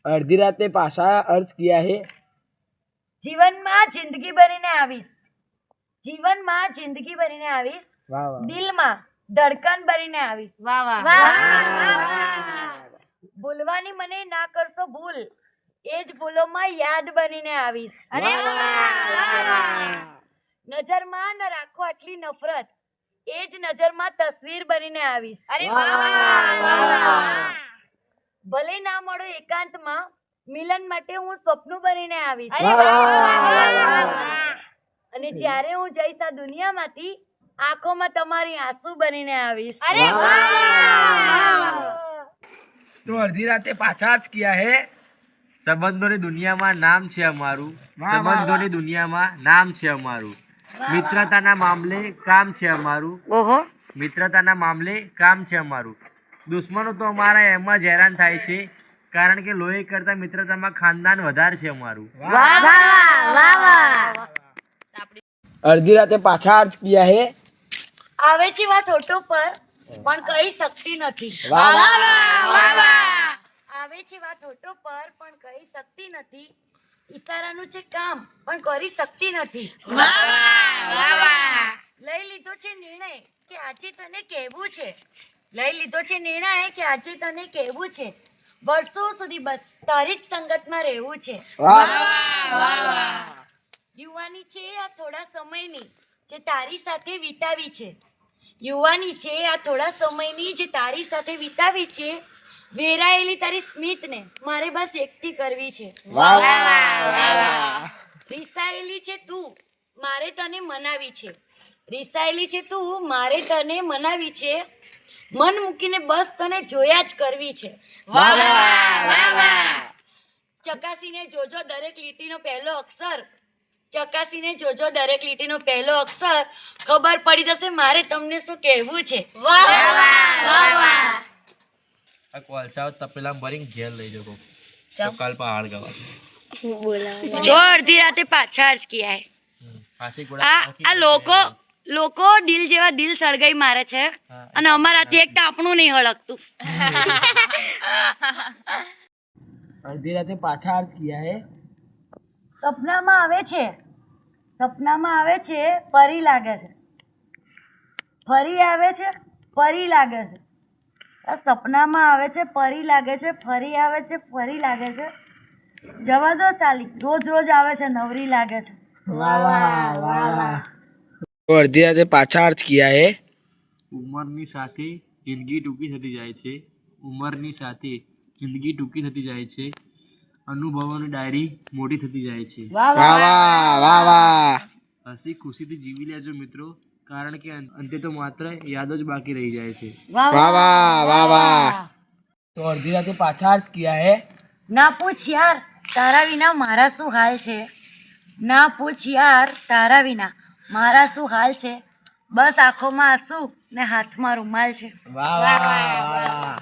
अर्धी राते पाछा अर्ज किया है। जीवन में जिंदगी बनीने आवीश, जीवन में जिंदगी बनीने आवीश, वाह वाह। दिल में धड़कन बनीने आवीश। वाह वाह वाह। भूलवानी मने ना करशो भूल, एज भूलो में याद बनीने आवीश। अरे वाह। नजर में न राखो आटली नफरत, एज नजर में तस्वीर बनीने आवीश। अरे वाह। भले ना મળો એકાંતમાં, મિલન માટે હું સ્વપ્ન બનીને આવીશ। અને જ્યારે હું જઈશ આ દુનિયામાંથી, આંખોમાં તમારી આંસુ બનીને આવીશ। तो अर्धी राते पाछा अर्ज किया है। સંબંધોની દુનિયામાં નામ છે અમારું, સંબંધોની દુનિયામાં નામ છે અમારું, મિત્રતાના મામલે કામ છે અમારું, મિત્રતાના મામલે કામ છે અમારું। દુશ્મનો તો અમારા એમ જ હેરાન થાય છે, કારણ કે લોહી કરતા મિત્રતામાં ખાનદાન વધારે છે અમારું। अर्धी राते पाछा अर्ज किया है। આવે છે વાત હોઠો પર પણ કહી શકતી નથી। આવે છે વાત હોઠો પર પણ કહી શકતી નથી, ઈશારાનું છે કામ પણ કરી શકતી નથી। લઈ લીધો છે નિર્ણય કે આજે તને કહેવું છે, લઈ લીધો છે નિર્ણય કે આજે તને કહેવું છે, વર્ષો સુધી બસ તારી જ સંગતમાં રહેવું છે। યુવાની છે આ થોડા સમયની જે તારી સાથે વિતાવી છે, યુવાની છે આ થોડા સમયની જે તારી સાથે વિતાવી છે, વેરાયેલી તારી સ્મિતને મારે બસ એકઠી કરવી છે। રીસાયેલી છે તું મારે તને મનાવી છે, રીસાયેલી છે તું મારે તને મનાવી છે, મન મૂકીને બસ તને જોયા જ કરવી છે। ચકાસીને જોજો દરેક લીટીનો પહેલો અક્ષર, ચકાસીને જોજો દરેક લીટીનો પહેલો અક્ષર, ખબર પડી જશે મારે તમને શું કહેવું છે। આ કોલસાઓ તપેલામાં ભરીને ઘેર લઈ જજો, તો કાલ પહાડ ગવા જો અડધી રાતે પાછા અર્જ કિયા હે। હાથી આ લોકો દિલ જેવા દિલ સળગાઈ મારે છે, અને અમારાથી એક ટાપણું નહીં હળકતું। अर्धी राते पाछा अर्ज किया है। સપનામાં આવે છે, સપનામાં આવે છે, પરી લાગે છે, ફરી આવે છે, પરી લાગે છે। આ સપનામાં આવે છે, પરી લાગે છે, ફરી આવે છે, ફરી લાગે છે, જવા દો સાલી, રોજ રોજ આવે છે, નવરી લાગે છે। वाह वाह वाह वाह। तो अर्धी राते पाछा अर्ज किया है। ઉંમરની સાથે જિંદગી ટૂંકી થતી જાય છે, ઉંમરની સાથે જિંદગી ટૂંકી થતી જાય છે, અનુભવોની ડાયરી મોટી થતી જાય છે। वाह वाह वाह वाह। હસી ખુશીથી જીવી લેજો મિત્રો, કારણ કે અંતે તો માત્ર યાદો જ બાકી રહી જાય છે। वाह वाह वाह वाह। तो अर्धी राते पाछा अर्ज किया है। ના પૂછ યાર તારા વિના મારા શું હાલ છે, ના પૂછ યાર તારા વિના મારા શું હાલ છે, બસ આંખોમાં આંસુ ને હાથમાં રૂમાલ છે। वाह वाह वाह वाह।